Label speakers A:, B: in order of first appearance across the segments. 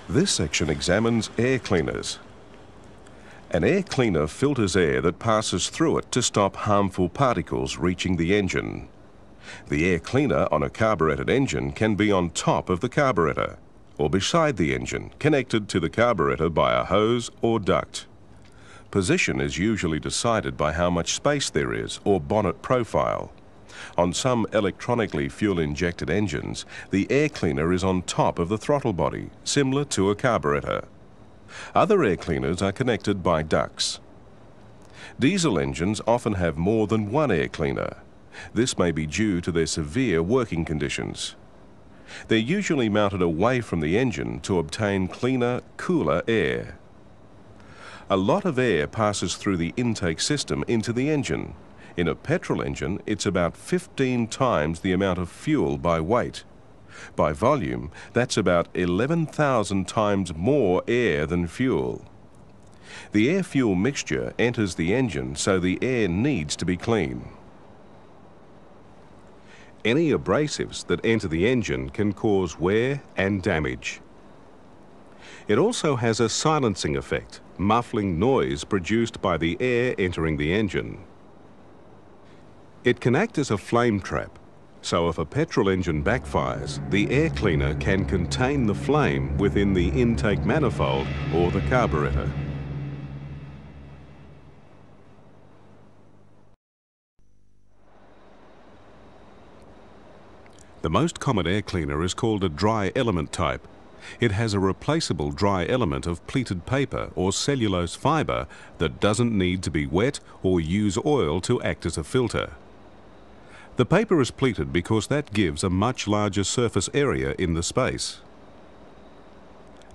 A: This section examines air cleaners. An air cleaner filters air that passes through it to stop harmful particles reaching the engine. The air cleaner on a carburetted engine can be on top of the carburetor or beside the engine, connected to the carburetor by a hose or duct. Position is usually decided by how much space there is or bonnet profile. On some electronically fuel-injected engines, the air cleaner is on top of the throttle body, similar to a carburetor. Other air cleaners are connected by ducts. Diesel engines often have more than one air cleaner. This may be due to their severe working conditions. They're usually mounted away from the engine to obtain cleaner, cooler air. A lot of air passes through the intake system into the engine. In a petrol engine, it's about 15 times the amount of fuel by weight. By volume, that's about 11,000 times more air than fuel. The air-fuel mixture enters the engine, so the air needs to be clean. Any abrasives that enter the engine can cause wear and damage. It also has a silencing effect, muffling noise produced by the air entering the engine. It can act as a flame trap, so if a petrol engine backfires, the air cleaner can contain the flame within the intake manifold or the carburetor. The most common air cleaner is called a dry element type. It has a replaceable dry element of pleated paper or cellulose fibre that doesn't need to be wet or use oil to act as a filter. The paper is pleated because that gives a much larger surface area in the space.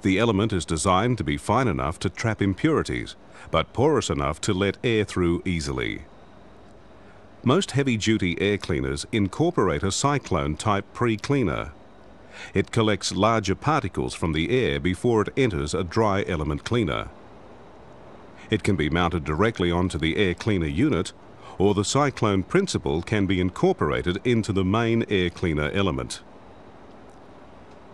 A: The element is designed to be fine enough to trap impurities, but porous enough to let air through easily. Most heavy-duty air cleaners incorporate a cyclone-type pre-cleaner. It collects larger particles from the air before it enters a dry element cleaner. It can be mounted directly onto the air cleaner unit, or the cyclone principle can be incorporated into the main air cleaner element.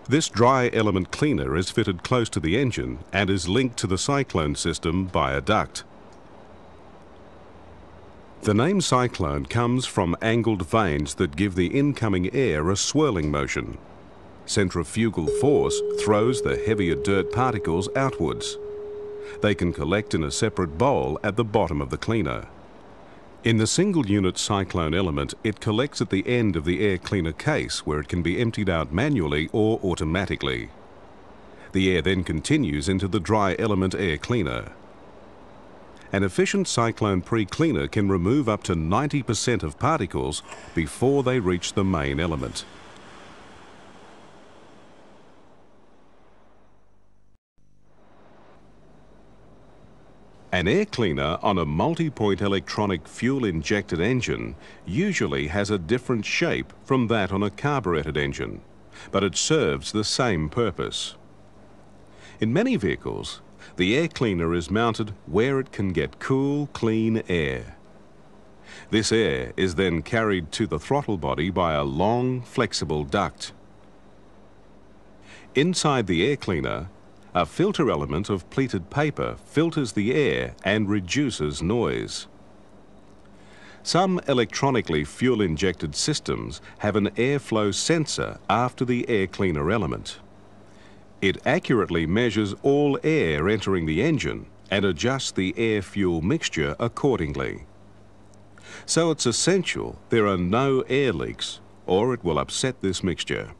A: This dry element cleaner is fitted close to the engine and is linked to the cyclone system by a duct. The name cyclone comes from angled vanes that give the incoming air a swirling motion. Centrifugal force throws the heavier dirt particles outwards. They can collect in a separate bowl at the bottom of the cleaner. In the single-unit cyclone element, it collects at the end of the air cleaner case, where it can be emptied out manually or automatically. The air then continues into the dry element air cleaner. An efficient cyclone pre-cleaner can remove up to 90% of particles before they reach the main element. An air cleaner on a multi-point electronic fuel-injected engine usually has a different shape from that on a carburetted engine, but it serves the same purpose. In many vehicles, the air cleaner is mounted where it can get cool, clean air. This air is then carried to the throttle body by a long, flexible duct. Inside the air cleaner, a filter element of pleated paper filters the air and reduces noise. Some electronically fuel-injected systems have an airflow sensor after the air cleaner element. It accurately measures all air entering the engine and adjusts the air-fuel mixture accordingly. So it's essential there are no air leaks, or it will upset this mixture.